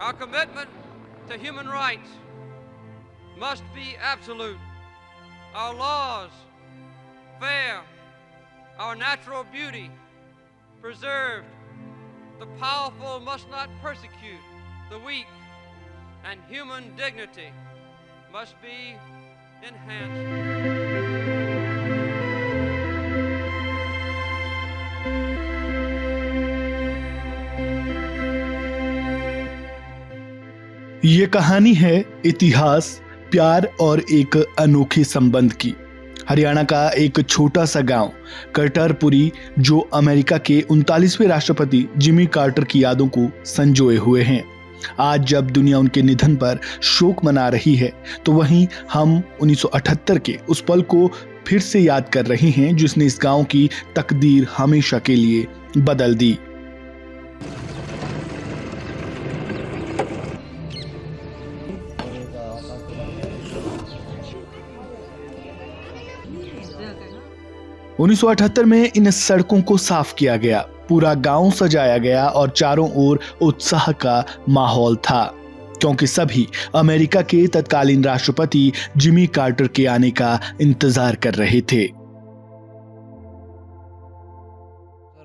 Our commitment to human rights must be absolute. Our laws fair, our natural beauty preserved. The powerful must not persecute the weak, and human dignity must be enhanced. ये कहानी है इतिहास, प्यार और एक अनोखे संबंध की। हरियाणा का एक छोटा सा गांव करतारपुरी, जो अमेरिका के 39वें राष्ट्रपति जिमी कार्टर की यादों को संजोए हुए हैं। आज जब दुनिया उनके निधन पर शोक मना रही है, तो वहीं हम 1978 के उस पल को फिर से याद कर रहे हैं, जिसने इस गांव की तकदीर हमेशा के लिए बदल दी। उन्नीस सौ 1978 में इन सड़कों को साफ किया गया, पूरा गांव सजाया गया और चारों ओर उत्साह का माहौल था, क्योंकि सभी अमेरिका के तत्कालीन राष्ट्रपति जिमी कार्टर के आने का इंतजार कर रहे थे।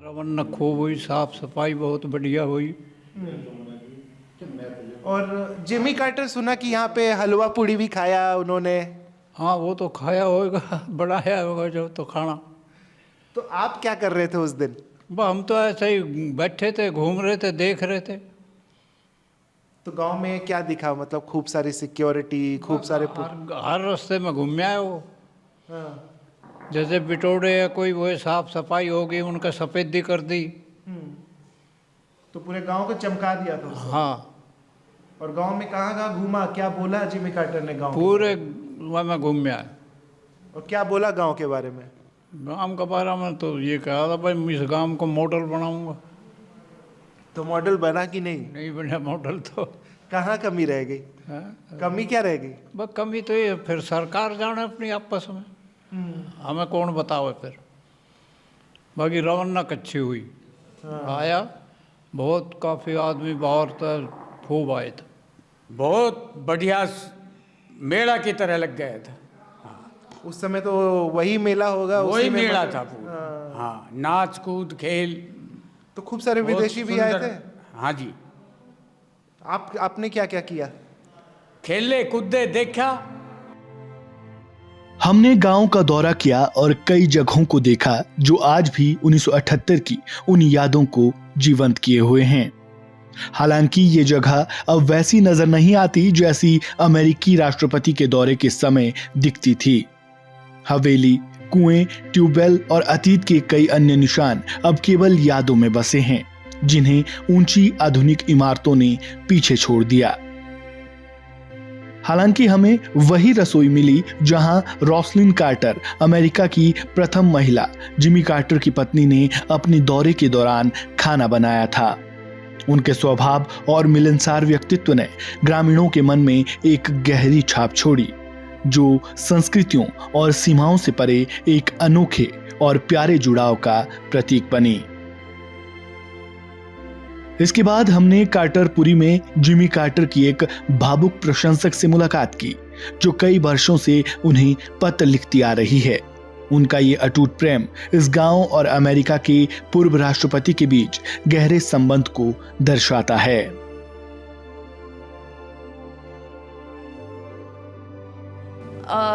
रवाना खूब हुई, साफ सफाई बहुत बढ़िया हुई। और जिमी कार्टर सुना कि यहाँ पे हलवा पूड़ी भी खाया उन्होंने। हाँ, वो तो खाया होगा, बनाया होगा जो तो खाना। तो आप क्या कर रहे थे उस दिन? हम तो ऐसे ही बैठे थे, घूम रहे थे, देख रहे थे। तो गांव में क्या दिखा? मतलब खूब सारी सिक्योरिटी, खूब सारे हर रास्ते में घूम आए वो। हाँ। जैसे बिटोड़े या कोई वो साफ सफाई हो गई, उनका सफेदी कर दी। तो पूरे गांव को चमका दिया था उसने। हाँ। और गांव में कहाँ घूमा, क्या बोला जिमी कार्टर ने गांव पूरे में घूम आए। और क्या बोला गांव के बारे में? गांव के बारे में तो ये कहा था, भाई मैं इस गांव को मॉडल बनाऊंगा। तो मॉडल बना कि नहीं? नहीं बना मॉडल तो। कहाँ कमी रह गई? कमी क्या रह गई? बस कमी तो ये फिर सरकार जाने अपनी आपस में, हमें कौन बतावे फिर। बाकी रौनक अच्छी हुई। आया बहुत, काफ़ी आदमी बाहर तक खूब आए थे। बहुत बढ़िया मेला की तरह लग गया था। उस समय तो वही मेला होगा, वही मेला था पूरा। हाँ, नाच कूद खेल। तो खूब सारे विदेशी भी आए थे। हाँ जी। आपने क्या क्या किया? खेले कूदे, देखा। हमने गांव का दौरा किया और कई जगहों को देखा जो आज भी 1978 की उन यादों को जीवंत किए हुए हैं। हालांकि ये जगह अब वैसी नजर नहीं आती जैसी अमेरिकी राष्ट्रपति के दौरे के समय दिखती थी। हवेली, कुएं, ट्यूबवेल और अतीत के कई अन्य निशान अब केवल यादों में बसे हैं, जिन्हें ऊंची आधुनिक इमारतों ने पीछे छोड़ दिया। हालांकि हमें वही रसोई मिली जहां रोसलिन कार्टर, अमेरिका की प्रथम महिला जिमी कार्टर की पत्नी, ने अपने दौरे के दौरान खाना बनाया था। उनके स्वभाव और मिलनसार व्यक्तित्व ने ग्रामीणों के मन में एक गहरी छाप छोड़ी, जो संस्कृतियों और सीमाओं से परे एक अनोखे और प्यारे जुड़ाव का प्रतीक बनी। इसके बाद हमने कार्टरपुरी में जिमी कार्टर की एक भावुक प्रशंसक से मुलाकात की, जो कई वर्षों से उन्हें पत्र लिखती आ रही है। उनका ये अटूट प्रेम इस गांव और अमेरिका के पूर्व राष्ट्रपति के बीच गहरे संबंध को दर्शाता है।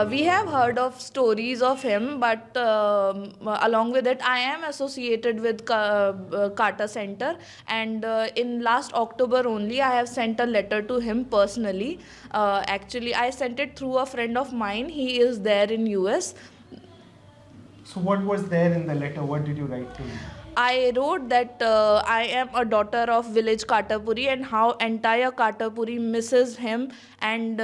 We have heard of stories of him, but along with it, I am associated with Carter Center, and in last October only, I have sent a letter to him personally. Actually, I sent it through a friend of mine. He is there in US. So what was there in the letter? What did you write to him? I wrote that I am a daughter of village Kartarpuri and how entire Kartarpuri misses him. And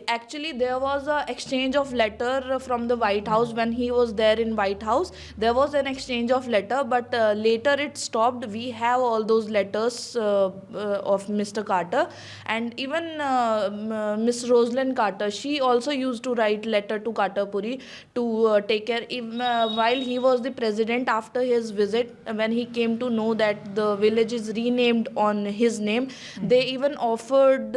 actually there was a exchange of letter from the White House when he was there in White House. There was an exchange of letter, but later it stopped. We have all those letters of Mr. Carter, and even Miss Rosalind Carter. She also used to write letter to Kartarpuri to take care. While he was the president, after his visit, when he came to know that the village is renamed on his name, they even offered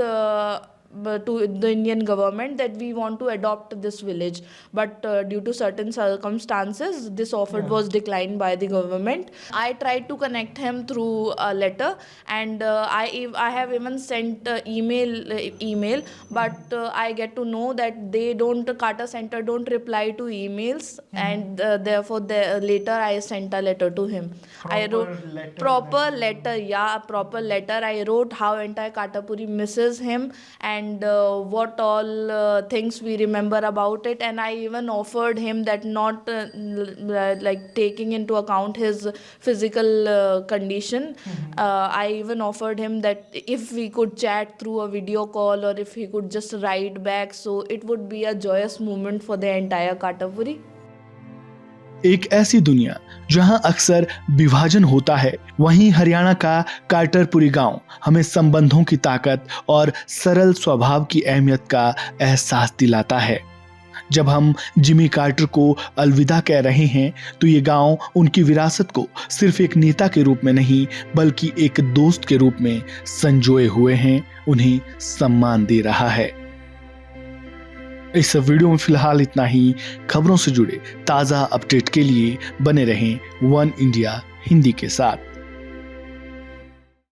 to the Indian government that we want to adopt this village, but due to certain circumstances this offer was declined by the government. I tried to connect him through a letter, and I have even sent email, but I get to know that Carter Center don't reply to emails, and therefore later I sent a letter to him. I wrote a proper letter. I wrote how entire Katapuri misses him, and what all things we remember about it, and I even offered him that not like taking into account his physical condition, I even offered him that if we could chat through a video call or if he could just write back, so it would be a joyous moment for the entire Katapuri. एक ऐसी दुनिया जहां अक्सर विभाजन होता है, वहीं हरियाणा का कार्टरपुरी गांव हमें संबंधों की ताकत और सरल स्वभाव की अहमियत का एहसास दिलाता है। जब हम जिमी कार्टर को अलविदा कह रहे हैं तो ये गांव उनकी विरासत को सिर्फ एक नेता के रूप में नहीं बल्कि एक दोस्त के रूप में संजोए हुए हैं, उन्हें सम्मान दे रहा है। इस वीडियो में फिलहाल इतना ही। खबरों से जुड़े ताज़ा अपडेट के लिए बने रहें वन इंडिया हिंदी के साथ।